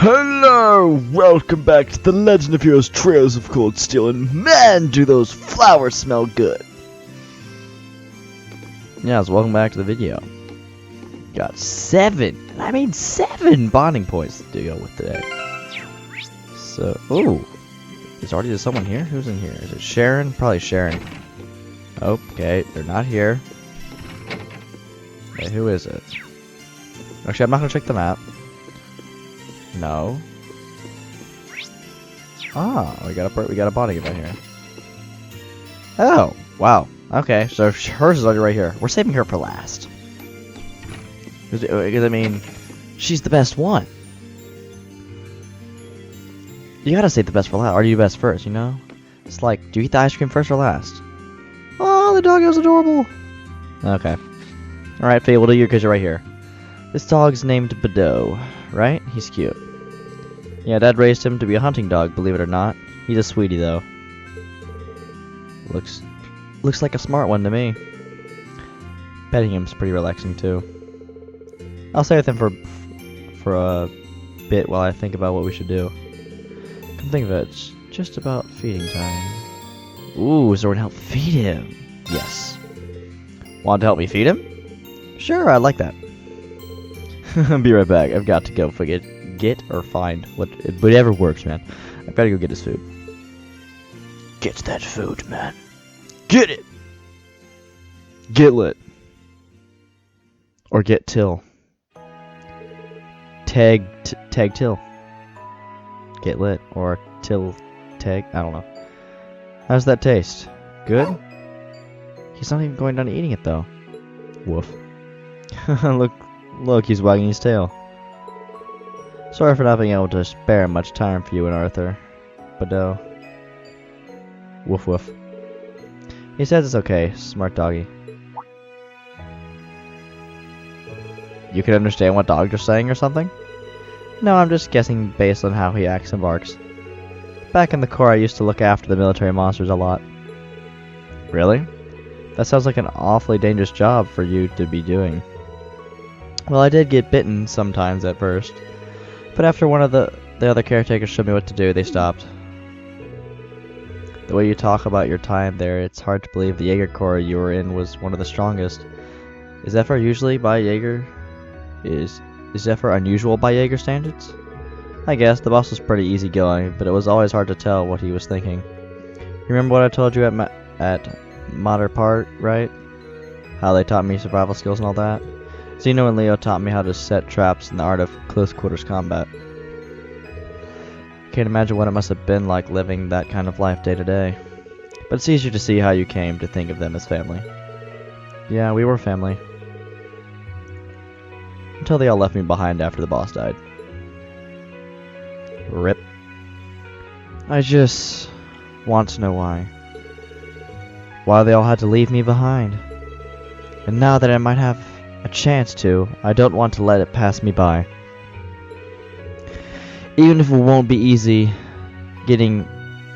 Hello! Welcome back to the Legend of Heroes Trails of Cold Steel, and man, do those flowers smell good! Yeah, so welcome back to the video. Got 7 bonding points to go with today. So, ooh. Is already someone here? Who's in here? Is it Sharon? Probably Sharon. Okay, they're not here. Okay, who is it? Actually, I'm not gonna check the map. No. Ah, we got a body event here. Oh, wow. Okay, so hers is already right here. We're saving her for last. Because I mean, she's the best one. You gotta save the best for last, or do you best first, you know? It's like, do you eat the ice cream first or last? Oh, the doggo's adorable. Okay. Alright, Faye, we'll do you because you're right here. This dog's named Badeau, right? He's cute. Yeah, Dad raised him to be a hunting dog, believe it or not. He's a sweetie, though. Looks like a smart one to me. Petting him's pretty relaxing, too. I'll stay with him for a bit while I think about what we should do. Come think of it, it's just about feeding time. Ooh, is there one to help feed him? Yes. Want to help me feed him? Sure, I like that. Be right back. I've got to go get or find whatever works, man. I've got to go get his food. Get that food, man. Get it. Get lit. Or get till. Tag till. Get lit or till tag. I don't know. How's that taste? Good? He's not even going down to eating it though. Woof. Look, he's wagging his tail. Sorry for not being able to spare much time for you and Arthur. Badeau. Woof woof. He says it's okay, smart doggy. You can understand what dogs are saying or something? No, I'm just guessing based on how he acts and barks. Back in the Corps, I used to look after the military monsters a lot. Really? That sounds like an awfully dangerous job for you to be doing. Well, I did get bitten sometimes at first, but after one of the other caretakers showed me what to do, they stopped. The way you talk about your time there, it's hard to believe the Jaeger Corps you were in was one of the strongest. Is Zephyr usually by Jaeger? Is Zephyr unusual by Jaeger standards? I guess the boss was pretty easygoing, but it was always hard to tell what he was thinking. You remember what I told you at Modder Part, right? How they taught me survival skills and all that? Zeno and Leo taught me how to set traps and the art of close quarters combat. Can't imagine what it must have been like living that kind of life day to day. But it's easier to see how you came to think of them as family. Yeah, we were family. Until they all left me behind after the boss died. RIP. I just want to know why. Why they all had to leave me behind. And now that I might have a chance to, I don't want to let it pass me by. Even if it won't be easy getting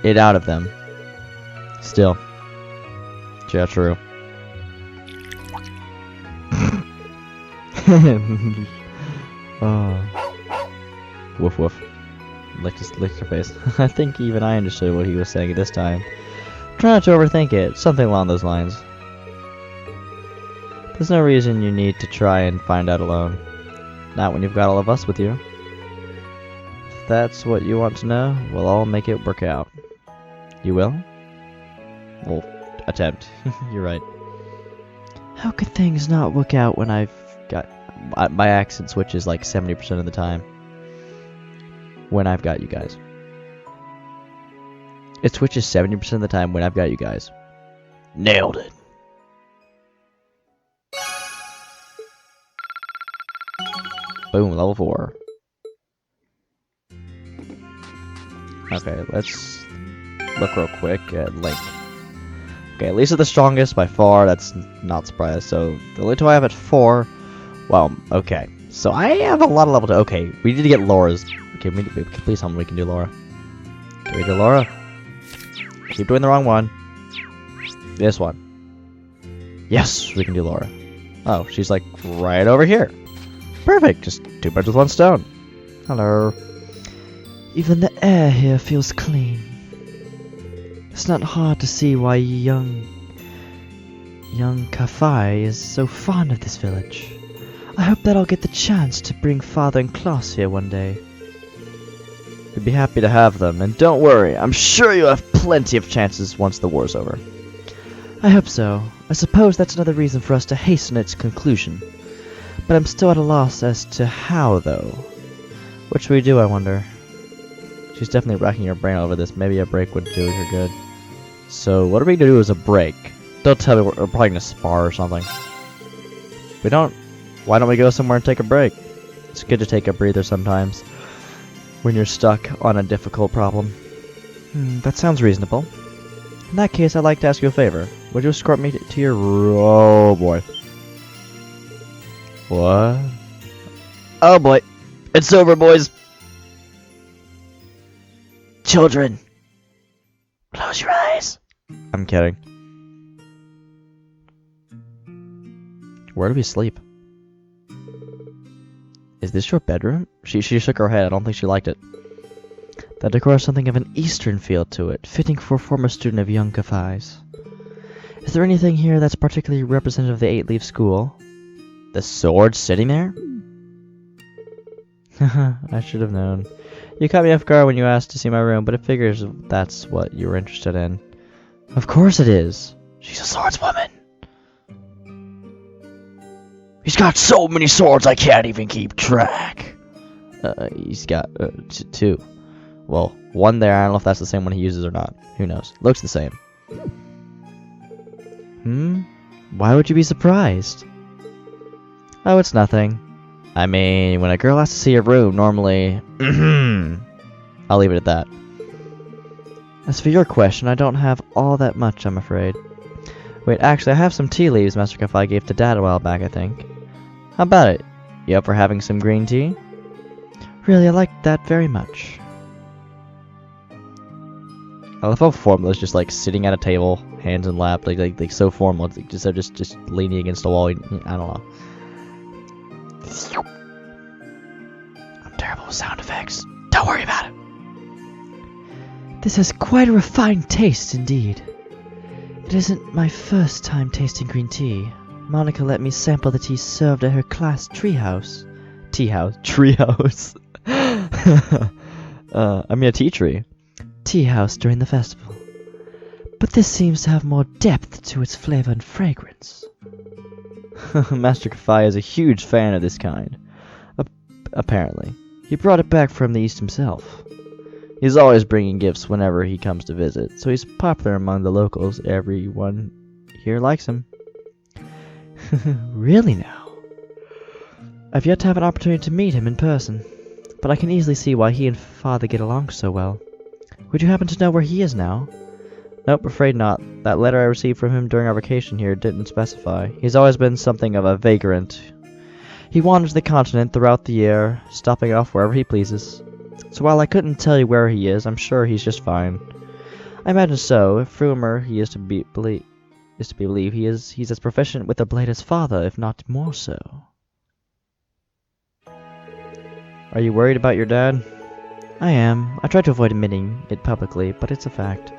it out of them. Still. Yeah, true. Oh. Woof woof. Licked her face. I think even I understood what he was saying at this time. Try not to overthink it. Something along those lines. There's no reason you need to try and find out alone. Not when you've got all of us with you. If that's what you want to know, we'll all make it work out. You will? Well, attempt. You're right. How could things not work out when I've got... My accent switches like 70% of the time. When I've got you guys. It switches 70% of the time when I've got you guys. Nailed it. Boom, level 4. Okay, let's look real quick at Link. Okay, at least at the strongest by far, that's not surprising. So, the only two I have at 4, well, okay. So, I have a lot of level 2. Okay, we need to get Laura's. Okay, please tell me we can do Laura. Can we do Laura? Keep doing the wrong one. This one. Yes, we can do Laura. Oh, she's like right over here. Perfect, just 2 birds with 1 stone. Hello. Even the air here feels clean. It's not hard to see why young Kafai is so fond of this village. I hope that I'll get the chance to bring Father and Klaus here one day. We'd be happy to have them, and don't worry, I'm sure you'll have plenty of chances once the war's over. I hope so. I suppose that's another reason for us to hasten its conclusion. But I'm still at a loss as to how, though. What should we do, I wonder? She's definitely racking her brain over this. Maybe a break would do her good. So, what are we going to do as a break? Don't tell me we're probably going to spar or something. We don't. Why don't we go somewhere and take a break? It's good to take a breather sometimes when you're stuck on a difficult problem. That sounds reasonable. In that case, I'd like to ask you a favor. Would you escort me to your oh boy. What? Oh boy. It's over, boys. Children, close your eyes. I'm kidding. Where do we sleep? Is this your bedroom? She shook her head. I don't think she liked it. The decor has something of an Eastern feel to it, fitting for a former student of young Kafai's. Is there anything here that's particularly representative of the Eight-Leaf School? The sword sitting there? I should have known. You caught me off guard when you asked to see my room, but it figures that's what you were interested in. Of course it is. She's a swordswoman. He's got so many swords I can't even keep track. He's got two. Well, one there, I don't know if that's the same one he uses or not. Who knows? Looks the same. Why would you be surprised? Oh, it's nothing. I mean, when a girl has to see her room, normally... I'll leave it at that. As for your question, I don't have all that much, I'm afraid. Wait, actually, I have some tea leaves Master Kafai gave to Dad a while back, I think. How about it? You up for having some green tea? Really, I like that very much. I love how formal it's just like sitting at a table, hands in lap, like so formal. It's like just leaning against a wall. I don't know. I'm terrible with sound effects. Don't worry about it. This has quite a refined taste indeed. It isn't my first time tasting green tea. Monica let me sample the tea served at her class treehouse. Treehouse. I mean a tea tree. Tea house during the festival. But this seems to have more depth to its flavor and fragrance. Master Kafai is a huge fan of this kind. Apparently. He brought it back from the East himself. He's always bringing gifts whenever he comes to visit, so he's popular among the locals. Everyone here likes him. Really now? I've yet to have an opportunity to meet him in person, but I can easily see why he and Father get along so well. Would you happen to know where he is now? Nope, afraid not. That letter I received from him during our vacation here didn't specify. He's always been something of a vagrant. He wanders the continent throughout the year, stopping off wherever he pleases. So while I couldn't tell you where he is, I'm sure he's just fine. I imagine so. If rumor he is to be believed, he's as proficient with the blade as Father, if not more so. Are you worried about your dad? I am. I try to avoid admitting it publicly, but it's a fact.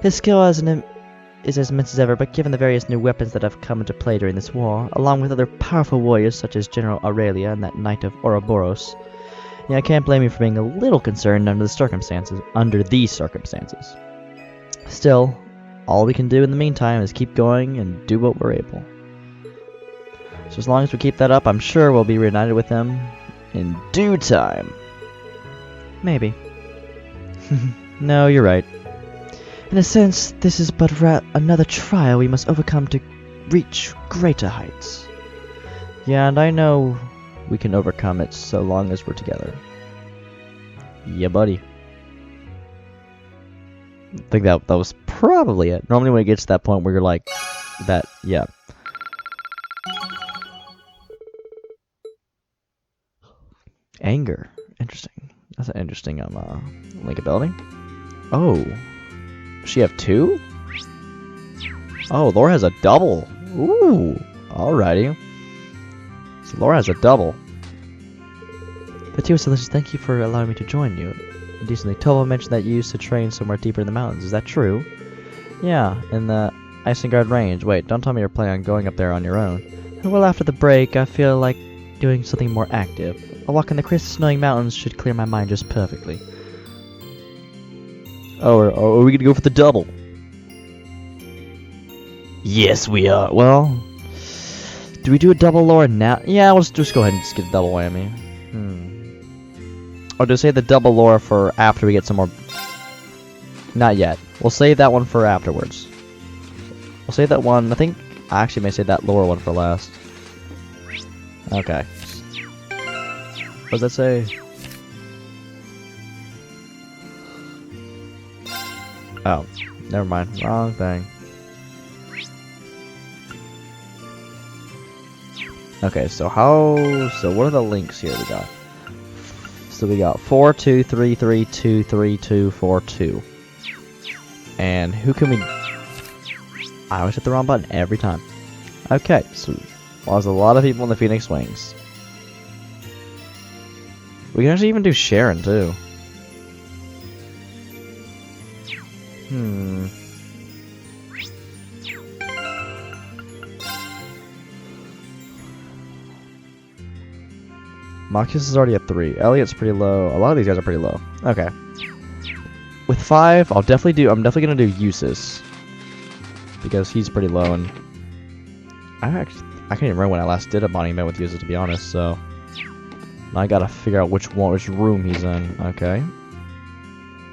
His skill is as immense as ever, but given the various new weapons that have come into play during this war, along with other powerful warriors such as General Aurelia and that Knight of Ouroboros, yeah, I can't blame you for being a little concerned under these circumstances. Still, all we can do in the meantime is keep going and do what we're able. So as long as we keep that up, I'm sure we'll be reunited with them in due time. Maybe. No, you're right. In a sense, this is but another trial we must overcome to reach greater heights. Yeah, and I know we can overcome it so long as we're together. Yeah, buddy. I think that was probably it. Normally when it gets to that point where you're like, yeah. Anger. Interesting. That's an interesting link ability. Oh. Does she have two? Oh, Laura has a double. Ooh. Alrighty. So Laura has a double. The two delicious. Thank you for allowing me to join you. Decently, Tovo mentioned that you used to train somewhere deeper in the mountains. Is that true? Yeah, in the Isengard Range. Wait, don't tell me you're planning on going up there on your own. Well, after the break, I feel like doing something more active. A walk in the crisp, snowing mountains should clear my mind just perfectly. Oh, are we gonna go for the double? Yes, we are. Well, do we do a double lore now? Yeah, let's just go ahead and just get a double whammy. Or do we save the double lore for after we get some more? Not yet. We'll save that one for afterwards. We'll save that one. I think I actually may save that lore one for last. Okay. What does that say? Oh, never mind. Wrong thing. Okay, so what are the links here we got? So we got 4233234242. And who can we... I always hit the wrong button every time. Okay, so there's a lot of people in the Phoenix Wings. We can actually even do Sharon too. Marcus is already at 3. Elliot's pretty low. A lot of these guys are pretty low. Okay. With 5, I'm definitely gonna do Eustace. Because he's pretty low, and I can't even remember when I last did a bonding event with Eustace, to be honest, so now I gotta figure out which room he's in. Okay.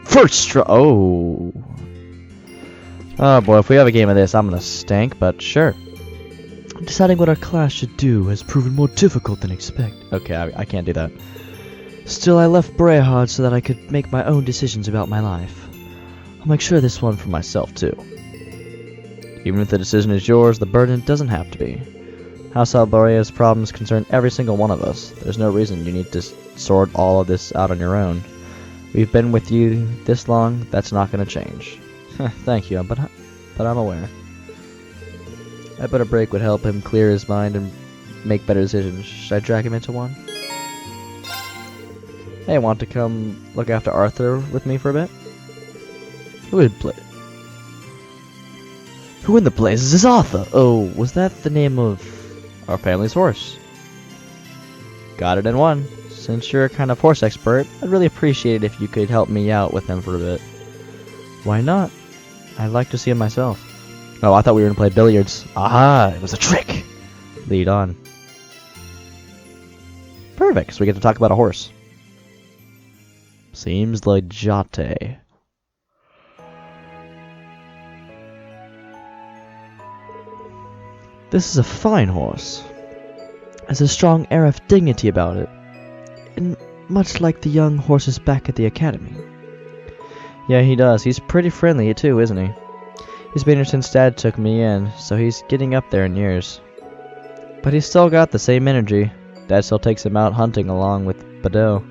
First oh boy, if we have a game of this, I'm gonna stink, but sure. Deciding what our class should do has proven more difficult than expected. Okay, I can't do that. Still, I left Brehard so that I could make my own decisions about my life. I'll make sure of this one for myself, too. Even if the decision is yours, the burden doesn't have to be. House Alboria's problems concern every single one of us. There's no reason you need to sort all of this out on your own. We've been with you this long, that's not going to change. Thank you, but I'm aware. I bet a break would help him clear his mind and make better decisions. Should I drag him into one? Hey, want to come look after Arthur with me for a bit? Who in the blazes is Arthur? Oh, was that the name of our family's horse? Got it in one. Since you're a kind of horse expert, I'd really appreciate it if you could help me out with him for a bit. Why not? I'd like to see him myself. Oh, I thought we were going to play billiards. Aha, it was a trick. Lead on. Perfect, so we get to talk about a horse. Seems legit. This is a fine horse. Has a strong air of dignity about it. And much like the young horses back at the academy. Yeah, he does. He's pretty friendly too, isn't he? He's been here since Dad took me in, so he's getting up there in years. But he's still got the same energy. Dad still takes him out hunting along with Badeau.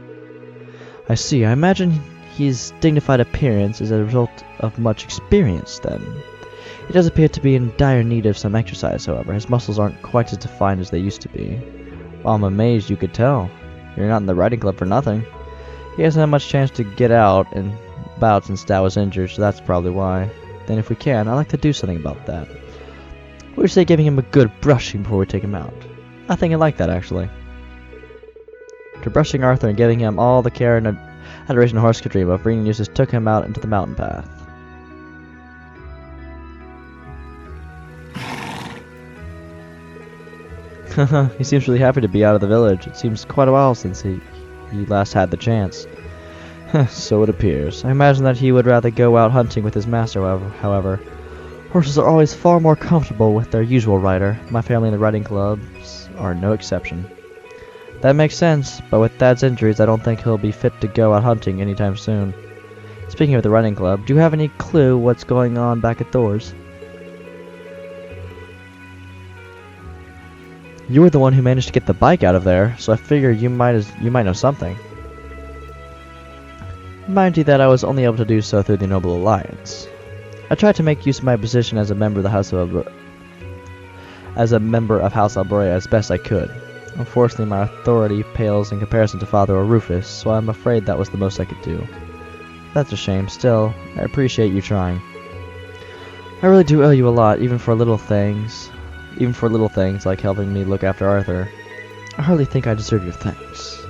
I see. I imagine his dignified appearance is a result of much experience, then. He does appear to be in dire need of some exercise, however. His muscles aren't quite as defined as they used to be. Well, I'm amazed you could tell. You're not in the riding club for nothing. He hasn't had much chance to get out and about since Dad was injured, so that's probably why. Then if we can, I'd like to do something about that. We would say giving him a good brushing before we take him out. I think I like that, actually. After brushing Arthur and giving him all the care and adoration a horse could dream of, Rean Eustace took him out into the mountain path. He seems really happy to be out of the village. It seems quite a while since he last had the chance. So it appears. I imagine that he would rather go out hunting with his master, however. Horses are always far more comfortable with their usual rider. My family and the riding clubs are no exception. That makes sense, but with Dad's injuries, I don't think he'll be fit to go out hunting anytime soon. Speaking of the riding club, do you have any clue what's going on back at Thors? You were the one who managed to get the bike out of there, so I figure you might know something. Mind you that I was only able to do so through the Noble Alliance. I tried to make use of my position as a member of the House of House Alboria as best I could. Unfortunately, my authority pales in comparison to Father or Rufus, so I'm afraid that was the most I could do. That's a shame. Still, I appreciate you trying. I really do owe you a lot, even for little things. Even for little things like helping me look after Arthur. I hardly think I deserve your thanks.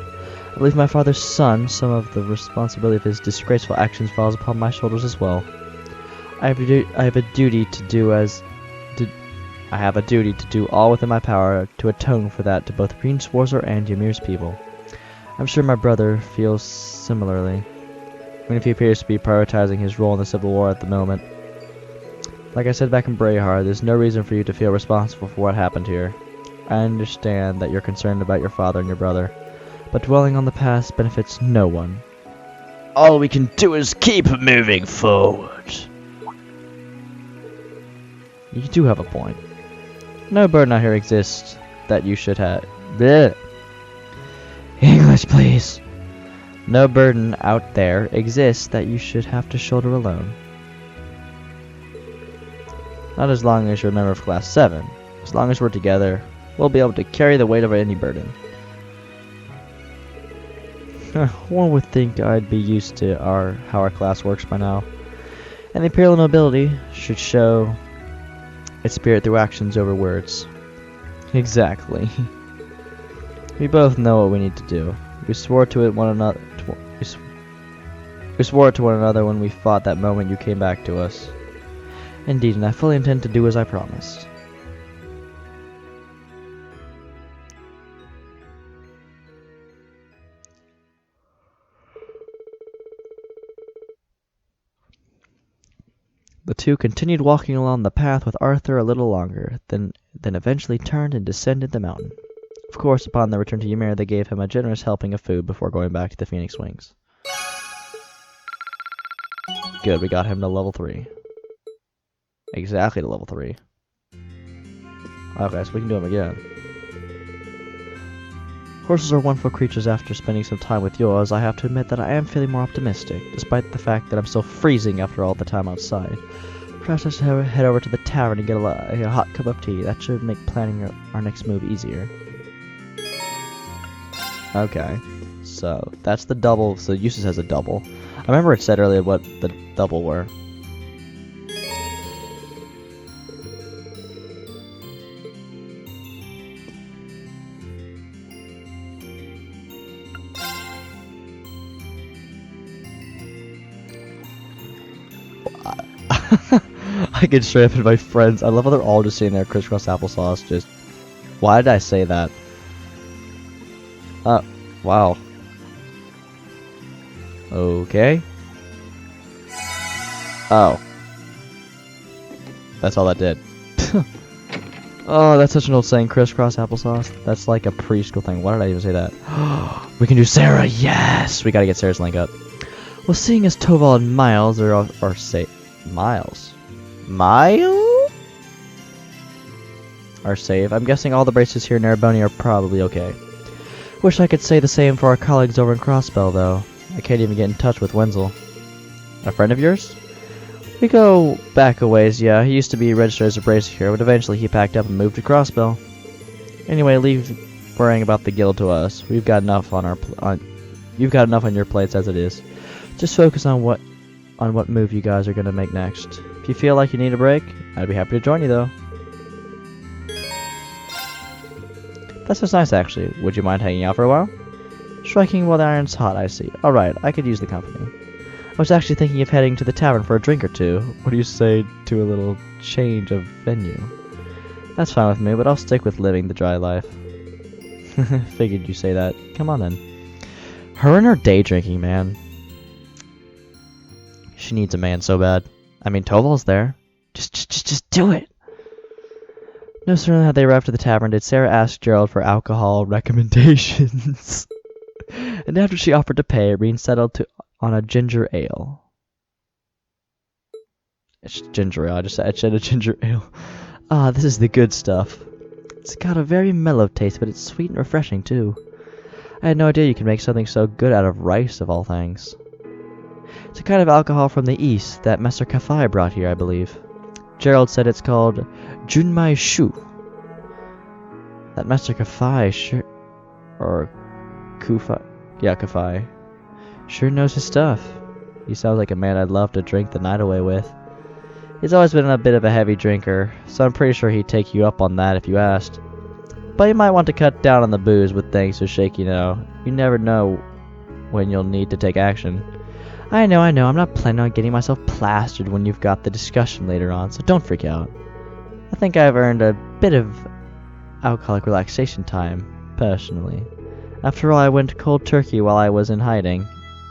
I believe my father's son, some of the responsibility of his disgraceful actions falls upon my shoulders as well. I have a duty to do all within my power to atone for that to both Rean Schwarzer and Ymir's people. I'm sure my brother feels similarly, even if he appears to be prioritizing his role in the Civil War at the moment. Like I said back in Brayhard, there's no reason for you to feel responsible for what happened here. I understand that you're concerned about your father and your brother, but dwelling on the past benefits no one. All we can do is keep moving forward. You do have a point. No burden out here exists that you should have. Blech. English, please. No burden out there exists that you should have to shoulder alone. Not as long as you're a member of Class 7. As long as we're together, we'll be able to carry the weight of any burden. One would think I'd be used to how our class works by now. And the Imperial nobility should show its spirit through actions over words. Exactly. We both know what we need to do. We swore to it one another. We swore it to one another when we fought that moment you came back to us. Indeed, and I fully intend to do as I promised. The two continued walking along the path with Arthur a little longer, then eventually turned and descended the mountain. Of course, upon their return to Ymir, they gave him a generous helping of food before going back to the Phoenix Wings. Good, we got him to level 3. Exactly to level 3. Okay, so we can do him again. Horses are wonderful creatures. After spending some time with yours, I have to admit that I am feeling more optimistic, despite the fact that I'm still freezing after all the time outside. Perhaps I should head over to the tavern and get a hot cup of tea. That should make planning our next move easier. Okay, so that's the double. So Eustace has a double. I remember it said earlier what the double were. I get straight up into my friends. I love how they're all just sitting there crisscross applesauce. Just, why did I say that? Wow. Okay. Oh. That's all that did. Oh, that's such an old saying, crisscross applesauce. That's like a preschool thing. Why did I even say that? We can do Sarah. Yes, we gotta get Sarah's link up. Well, seeing as Toval and Miles are safe. Miles are safe. I'm guessing all the braces here in Erebonian are probably okay. Wish I could say the same for our colleagues over in Crossbell, though. I can't even get in touch with Wenzel. A friend of yours? We go back a ways, yeah. He used to be registered as a bracer here, but eventually he packed up and moved to Crossbell. Anyway, leave worrying about the guild to us. We've got enough you've got enough on your plates as it is. Just focus on what move you guys are gonna make next. If you feel like you need a break, I'd be happy to join you, though. That sounds nice, actually. Would you mind hanging out for a while? Striking while the iron's hot, I see. Alright, I could use the company. I was actually thinking of heading to the tavern for a drink or two. What do you say to a little change of venue? That's fine with me, but I'll stick with living the dry life. Figured you say that. Come on, then. Her and her day drinking, man. She needs a man so bad. I mean, Toval's there. Just do it. No sooner had they arrived at the tavern did Sarah ask Gerald for alcohol recommendations. And after she offered to pay, Rean settled on a ginger ale. It's ginger ale. I said a ginger ale. Ah, this is the good stuff. It's got a very mellow taste, but it's sweet and refreshing, too. I had no idea you could make something so good out of rice, of all things. It's a kind of alcohol from the east that Master Kafai brought here, I believe. Gerald said it's called Junmai Shu. That Master Kafai or Kufai. Yeah, Kafai. Sure knows his stuff. He sounds like a man I'd love to drink the night away with. He's always been a bit of a heavy drinker, so I'm pretty sure he'd take you up on that if you asked. But you might want to cut down on the booze with things so shaky, you know. You never know when you'll need to take action. I know, I'm not planning on getting myself plastered when you've got the discussion later on, so don't freak out. I think I've earned a bit of alcoholic relaxation time, personally. After all, I went cold turkey while I was in hiding.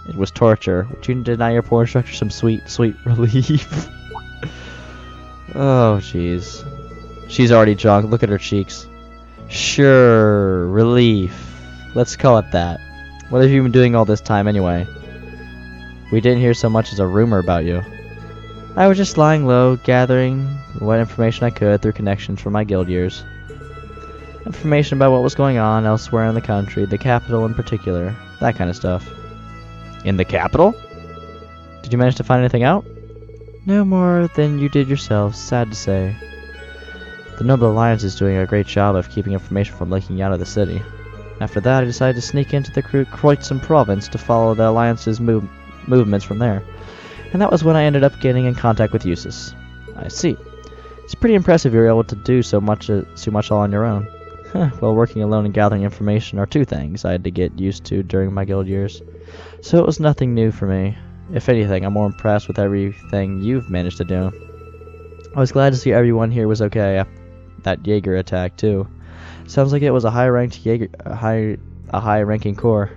It was torture. Would you deny your poor instructor some sweet, sweet relief? Oh, jeez. She's already drunk. Look at her cheeks. Sure, relief. Let's call it that. What have you been doing all this time, anyway? We didn't hear so much as a rumor about you. I was just lying low, gathering what information I could through connections from my guild years. Information about what was going on elsewhere in the country, the capital in particular. That kind of stuff. In the capital? Did you manage to find anything out? No more than you did yourself, sad to say. The Noble Alliance is doing a great job of keeping information from leaking out of the city. After that, I decided to sneak into the Croydon province to follow the Alliance's movements from there. And that was when I ended up getting in contact with Eustace. I see. It's pretty impressive you were able to do so much all on your own. Well, working alone and gathering information are two things I had to get used to during my guild years. So it was nothing new for me. If anything, I'm more impressed with everything you've managed to do. I was glad to see everyone here was okay after that Jaeger attack, too. Sounds like it was a high-ranked Jaeger, a high-ranking corps.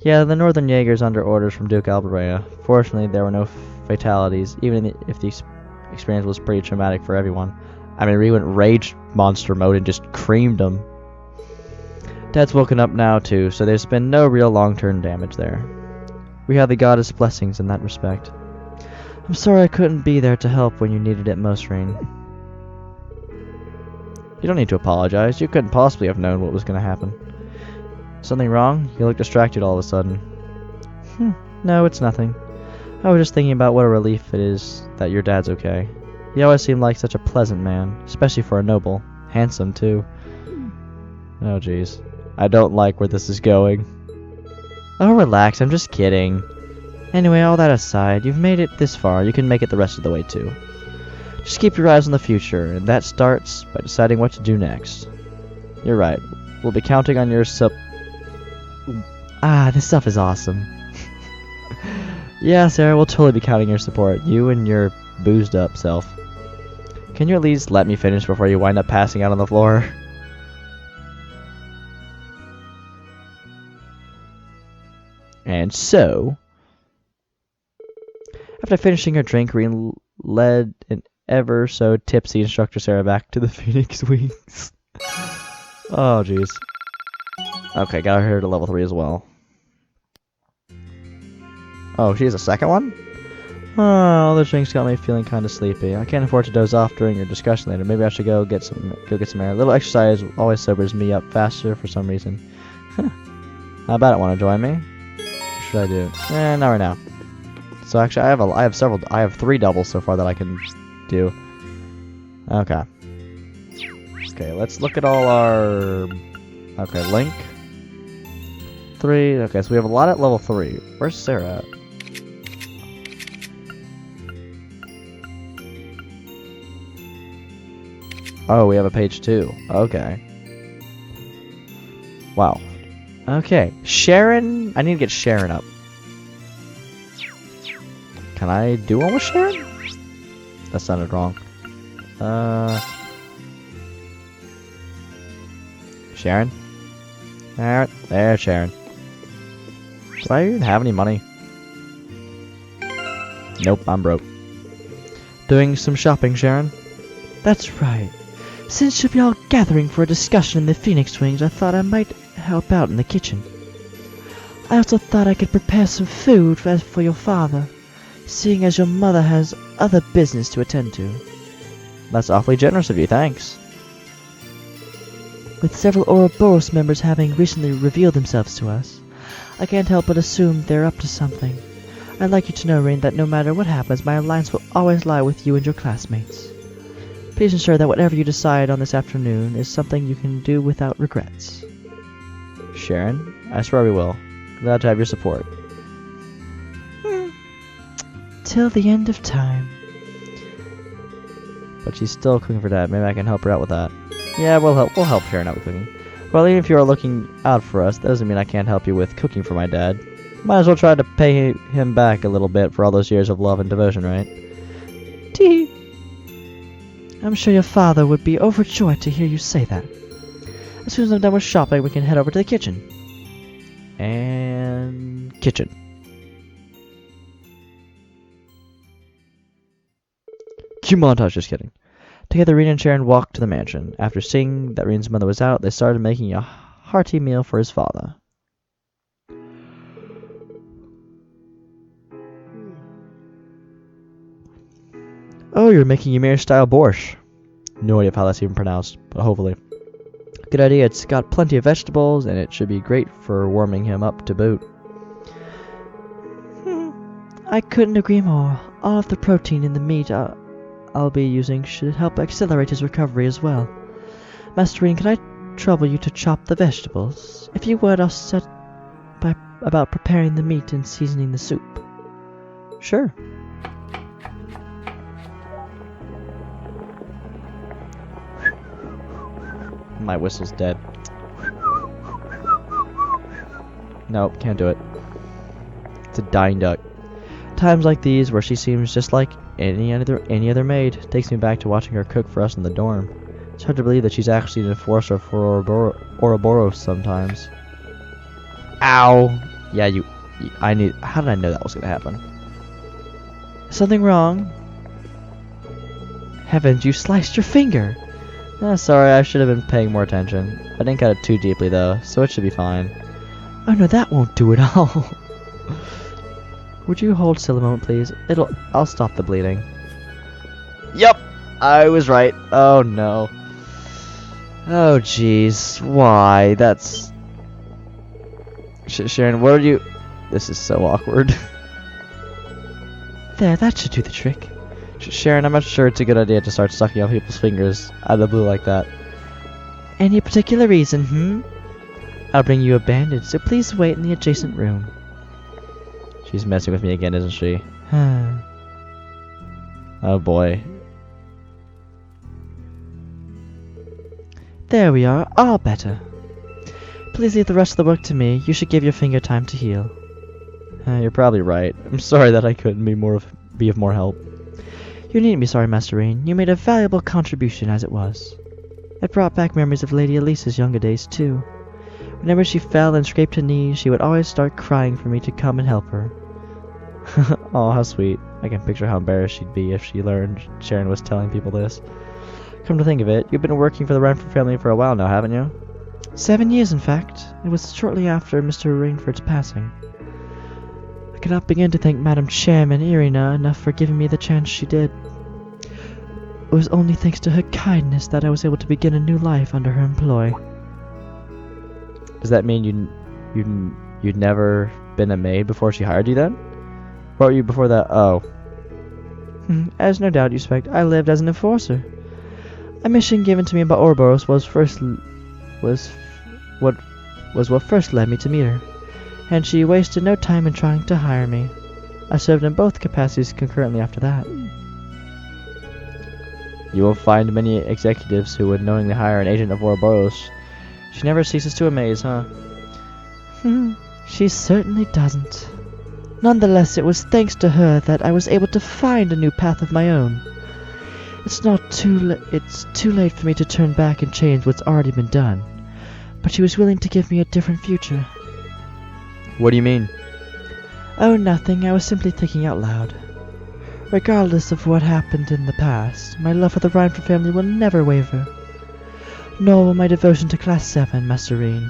Yeah, the Northern Jaegers under orders from Duke Alberea. Fortunately, there were no fatalities, even if the experience was pretty traumatic for everyone. I mean, we went rage monster mode and just creamed them. Dad's woken up now, too, so there's been no real long-term damage there. We have the goddess' blessings in that respect. I'm sorry I couldn't be there to help when you needed it most, Rean. You don't need to apologize. You couldn't possibly have known what was going to happen. Something wrong? You look distracted all of a sudden. No, it's nothing. I was just thinking about what a relief it is that your dad's okay. He always seemed like such a pleasant man, especially for a noble. Handsome, too. Oh, jeez. I don't like where this is going. Oh, relax, I'm just kidding. Anyway, all that aside, you've made it this far, you can make it the rest of the way too. Just keep your eyes on the future, and that starts by deciding what to do next. You're right, we'll be counting on your this stuff is awesome. Yeah, Sarah, we'll totally be counting your support, you and your boozed up self. Can you at least let me finish before you wind up passing out on the floor? And so, after finishing her drink, Rean led an ever so tipsy instructor Sarah back to the Phoenix Wings. Oh, jeez. Okay, got her to level 3 as well. Oh, she has a second one? Oh, all the drinks got me feeling kind of sleepy. I can't afford to doze off during your discussion later. Maybe I should go get some air. A little exercise always sobers me up faster for some reason. How about it? Want to join me? What should I do? Not right now. So actually, I have 3 doubles so far that I can do. Okay. Okay, let's look at all our. Okay, Link. 3. Okay, so we have a lot at level 3. Where's Sarah at? Oh, we have a page 2. Okay. Wow. Okay. Sharon. I need to get Sharon up. Can I do one with Sharon? That sounded wrong. Sharon? There, Sharon. Do I even have any money? Nope, I'm broke. Doing some shopping, Sharon? That's right. Since you'll be all gathering for a discussion in the Phoenix Wings, I thought I might help out in the kitchen. I also thought I could prepare some food for your father, seeing as your mother has other business to attend to. That's awfully generous of you, thanks. With several Ouroboros members having recently revealed themselves to us, I can't help but assume they're up to something. I'd like you to know, Rean, that no matter what happens, my alliance will always lie with you and your classmates. Please ensure that whatever you decide on this afternoon is something you can do without regrets. Sharon, I swear we will. Glad to have your support. until the end of time. But she's still cooking for Dad. Maybe I can help her out with that. Yeah, we'll help Sharon out with cooking. Well, even if you are looking out for us, that doesn't mean I can't help you with cooking for my dad. Might as well try to pay him back a little bit for all those years of love and devotion, right? Tee. I'm sure your father would be overjoyed to hear you say that. As soon as I'm done with shopping, we can head over to the kitchen. And kitchen. Cue montage, just kidding. Together, Rean and Sharon walked to the mansion. After seeing that Rean's mother was out, they started making a hearty meal for his father. Oh, you're making Ymir-style borscht. No idea how that's even pronounced, but hopefully. Good idea, it's got plenty of vegetables, and it should be great for warming him up to boot. I couldn't agree more. All of the protein in the meat I'll be using should help accelerate his recovery as well. Master Rean, can I trouble you to chop the vegetables? If you would, I'll set about preparing the meat and seasoning the soup. Sure. My whistle's dead. Nope, can't do it. It's a dying duck. Times like these, where she seems just like any other maid, takes me back to watching her cook for us in the dorm. It's hard to believe that she's actually an enforcer for Ouroboros sometimes. Ow! Yeah, how did I know that was gonna happen? Something wrong? Heavens, you sliced your finger! Sorry, I should have been paying more attention. I didn't cut it too deeply though, so it should be fine. Oh no, that won't do at all. Would you hold still a moment, please? I'll stop the bleeding. Yep, I was right. Oh no. Oh jeez, why? That's... Sharon, what are you... This is so awkward. There, that should do the trick. Sharon, I'm not sure it's a good idea to start sucking on people's fingers out of the blue like that. Any particular reason, I'll bring you a bandage, so please wait in the adjacent room. She's messing with me again, isn't she? Oh boy. There we are, all better. Please leave the rest of the work to me. You should give your finger time to heal. You're probably right. I'm sorry that I couldn't be of more help. You needn't be sorry, Master Rean. You made a valuable contribution as it was. It brought back memories of Lady Elisa's younger days, too. Whenever she fell and scraped her knees, she would always start crying for me to come and help her. Oh, how sweet. I can picture how embarrassed she'd be if she learned Sharon was telling people this. Come to think of it, you've been working for the Rainford family for a while now, haven't you? 7 years, in fact. It was shortly after Mr. Rainford's passing. I cannot begin to thank Madam Chairman Irina enough for giving me the chance she did. It was only thanks to her kindness that I was able to begin a new life under her employ. Does that mean you'd never been a maid before she hired you then? What were you before that? Oh. As no doubt you suspect, I lived as an enforcer. A mission given to me by Ouroboros was what first led me to meet her, and she wasted no time in trying to hire me. I served in both capacities concurrently after that. You will find many executives who would knowingly hire an agent of Ouroboros. She never ceases to amaze, huh? She certainly doesn't. Nonetheless, it was thanks to her that I was able to find a new path of my own. It's too late for me to turn back and change what's already been done. But she was willing to give me a different future. What do you mean? Oh, nothing. I was simply thinking out loud. Regardless of what happened in the past, my love for the Rainford family will never waver. Nor will my devotion to Class 7, Master Rean.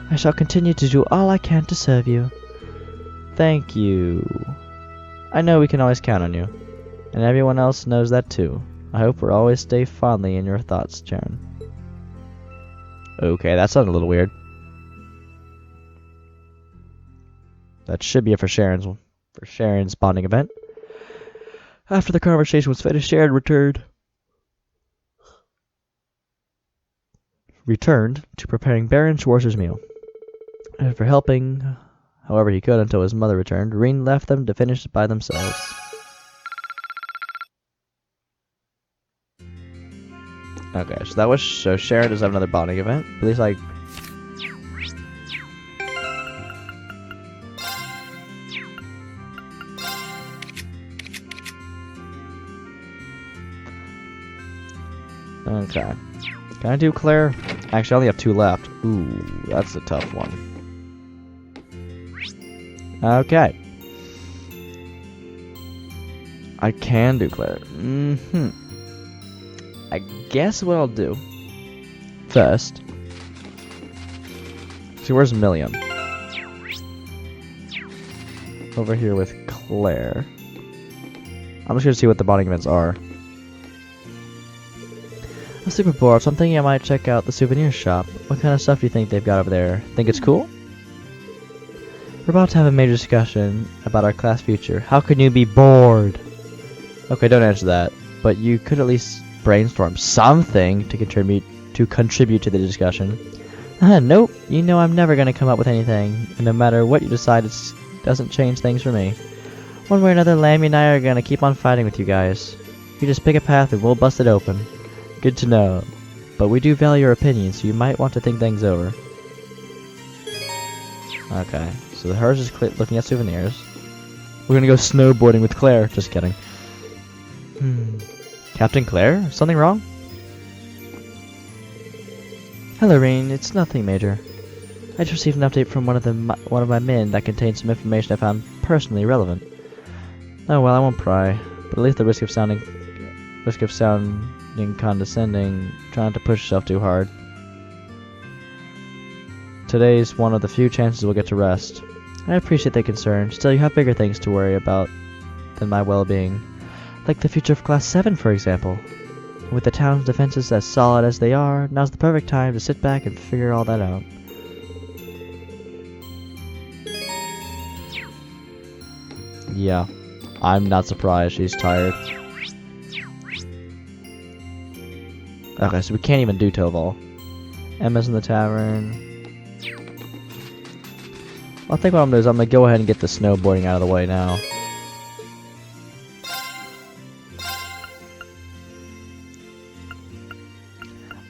I shall continue to do all I can to serve you. Thank you. I know we can always count on you. And everyone else knows that too. I hope we'll always stay fondly in your thoughts, Sharon. Okay, that sounded a little weird. That should be it for Sharon's bonding event. After the conversation was finished, Sharon returned to preparing Baron Schwarzer's meal. And for helping however he could until his mother returned, Rean left them to finish by themselves. Okay, so that was Sharon does have another bonding event. At least like. Okay. Can I do Claire? Actually, I only have 2 left. Ooh, that's a tough one. Okay. I can do Claire. I guess what I'll do first. See, where's Milliam? Over here with Claire. I'm just gonna see what the bonding events are. I'm super bored, so I'm thinking I might check out the souvenir shop. What kind of stuff do you think they've got over there? Think it's cool? We're about to have a major discussion about our class future. How can you be bored? Okay, don't answer that. But you could at least brainstorm something to contribute to the discussion. Nope. You know I'm never gonna come up with anything, and no matter what you decide, it doesn't change things for me. One way or another, Lammy and I are gonna keep on fighting with you guys. You just pick a path and we'll bust it open. Good to know. But we do value your opinion, so you might want to think things over. Okay, so hers is looking at souvenirs. We're gonna go snowboarding with Claire. Just kidding. Captain Claire? Something wrong? Hello, Rean. It's nothing major. I just received an update from one of my men that contains some information I found personally relevant. Oh well, I won't pry. But at least the risk of sounding condescending, trying to push yourself too hard. Today's one of the few chances we'll get to rest. I appreciate the concern. Still, you have bigger things to worry about than my well-being. Like the future of Class VII, for example. With the town's defenses as solid as they are, now's the perfect time to sit back and figure all that out. Yeah, I'm not surprised she's tired. Okay, so we can't even do Toval. Emma's in the tavern. Well, I think what I'm gonna do is I'm gonna go ahead and get the snowboarding out of the way now.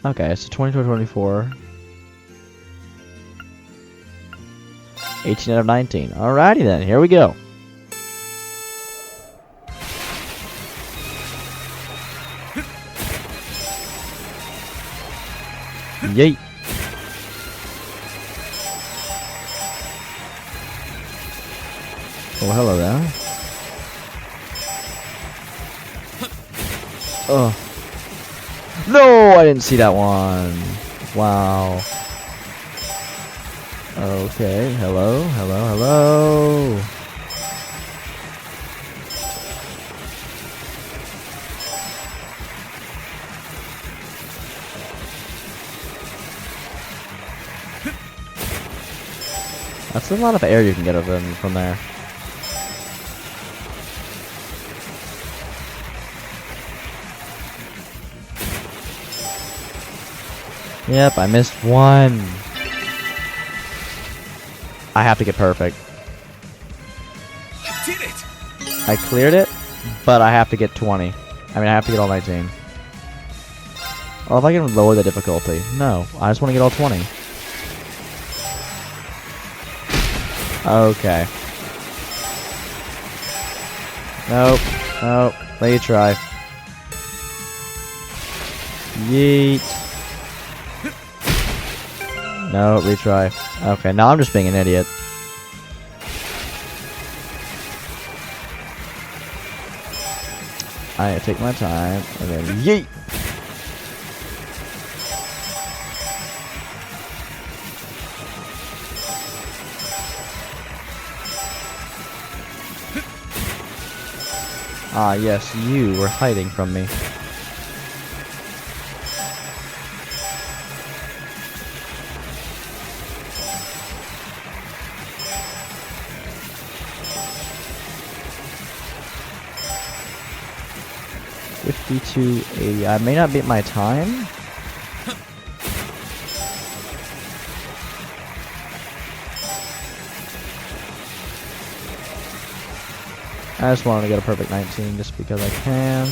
Okay, so 22-24. 18 out of 19. Alrighty then, here we go. Yeet. Oh, hello there. Oh. No, I didn't see that one. Wow. Okay, hello, hello, hello. That's a lot of air you can get of them from there. Yep, I missed one. I have to get perfect. I did it! I cleared it, but I have to get 20. I mean, I have to get all 19. Well, if I can lower the difficulty. No, I just want to get all 20. Okay. Nope. Nope. Retry. Yeet. No, retry. Okay, now I'm just being an idiot. I take my time and then yeet. Ah, yes, you were hiding from me. $52.80. I may not beat my time. I just wanted to get a perfect 19 just because I can.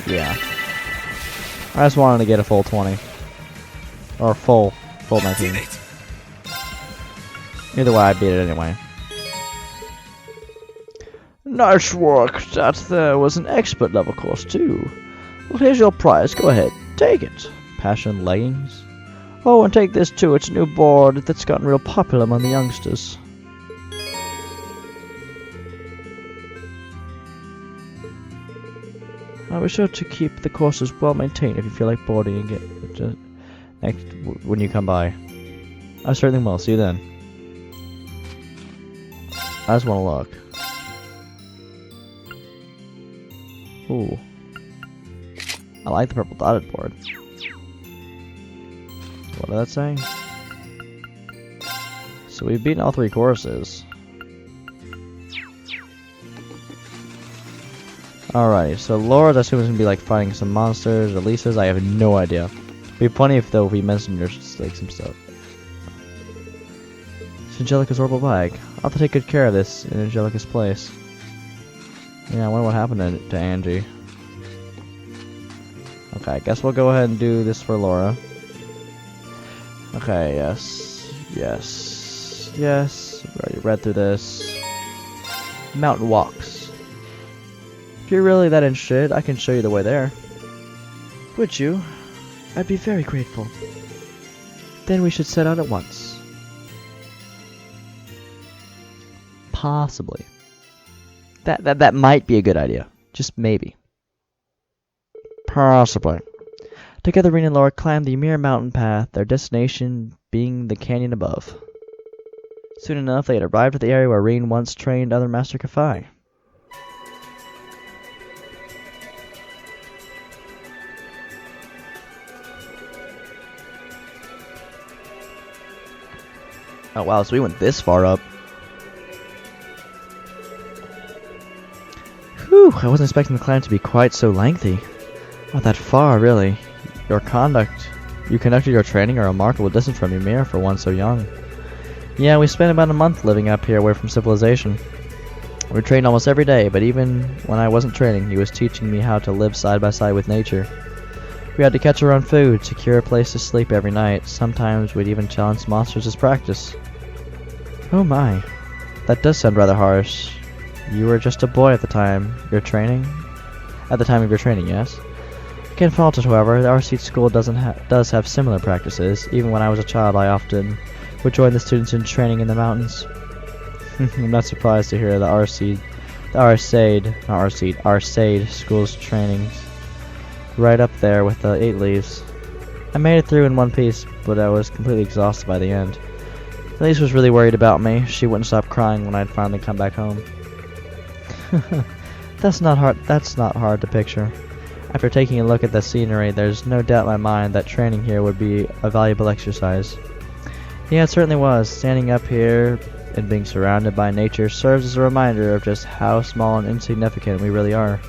Yeah. I just wanted to get a full 20. Or full 19. Either way, I beat it anyway. Nice work. That there was an expert level course too. Well, here's your prize. Go ahead, take it. Passion leggings? Oh, and take this too. It's a new board that's gotten real popular among the youngsters. I'll be sure to keep the courses well maintained if you feel like boarding again When you come by. I certainly will. See you then. I just want to look. Ooh. I like the purple dotted board. What did that say? So we've beaten all 3 courses. Alright, so Laura's I assume is gonna be like fighting some monsters or Lisa's. I have no idea. Be funny if though if we mentioned like some stuff. It's Angelica's orbital bag. I'll have to take good care of this in Angelica's place. Yeah, I wonder what happened to Angie. Okay, I guess we'll go ahead and do this for Laura. Okay, yes. Yes. Yes. Already read through this. Mountain walks. If you're really that interested, I can show you the way there. Would you? I'd be very grateful. Then we should set out at once. Possibly. That might be a good idea. Just maybe. Possibly. Together, Rean and Laura climbed the Ymir mountain path, their destination being the canyon above. Soon enough, they had arrived at the area where Rean once trained other Master Kafai. Oh wow, so we went this far up. Whew, I wasn't expecting the climb to be quite so lengthy. Not that far, really. You conducted your training a remarkable distance from Ymir for one so young. Yeah, we spent about a month living up here away from civilization. We trained almost every day, but even when I wasn't training, he was teaching me how to live side by side with nature. We had to catch our own food, secure a place to sleep every night. Sometimes we'd even challenge monsters as practice. Oh my, that does sound rather harsh. You were just a boy at the time of your training, yes? I can't fault it, however. The RC school does have similar practices. Even when I was a child, I often would join the students in training in the mountains. I'm not surprised to hear the Arcade school's trainings right up there with the 8 leaves. I made it through in one piece, but I was completely exhausted by the end. Elise was really worried about me. She wouldn't stop crying when I'd finally come back home. That's not hard to picture. After taking a look at the scenery, there's no doubt in my mind that training here would be a valuable exercise. Yeah, it certainly was. Standing up here and being surrounded by nature serves as a reminder of just how small and insignificant we really are.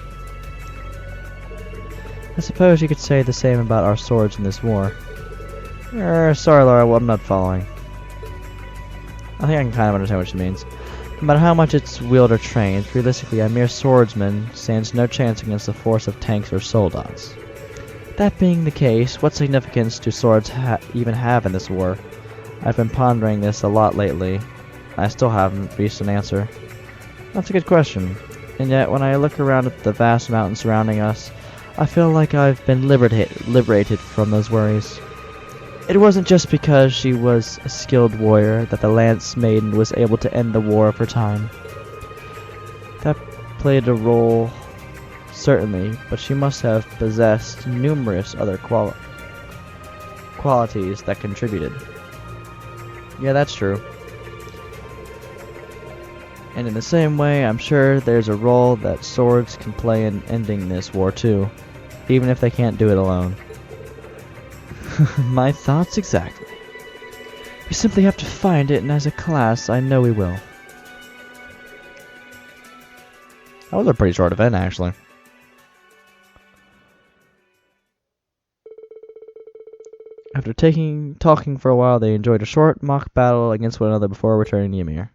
I suppose you could say the same about our swords in this war. Sorry, Laura, I'm not following. I think I can kind of understand what she means. No matter how much it's wielded or trained, realistically, a mere swordsman stands no chance against the force of tanks or soldads. That being the case, what significance do swords even have in this war? I've been pondering this a lot lately. I still haven't reached an answer. That's a good question. And yet, when I look around at the vast mountains surrounding us, I feel like I've been liberated from those worries. It wasn't just because she was a skilled warrior that the Lance Maiden was able to end the war of her time. That played a role, certainly, but she must have possessed numerous other qualities that contributed. Yeah, that's true. And in the same way, I'm sure there's a role that swords can play in ending this war too, even if they can't do it alone. My thoughts exactly. We simply have to find it, and as a class, I know we will. That was a pretty short event, actually. After talking for a while, they enjoyed a short mock battle against one another before returning to Ymir.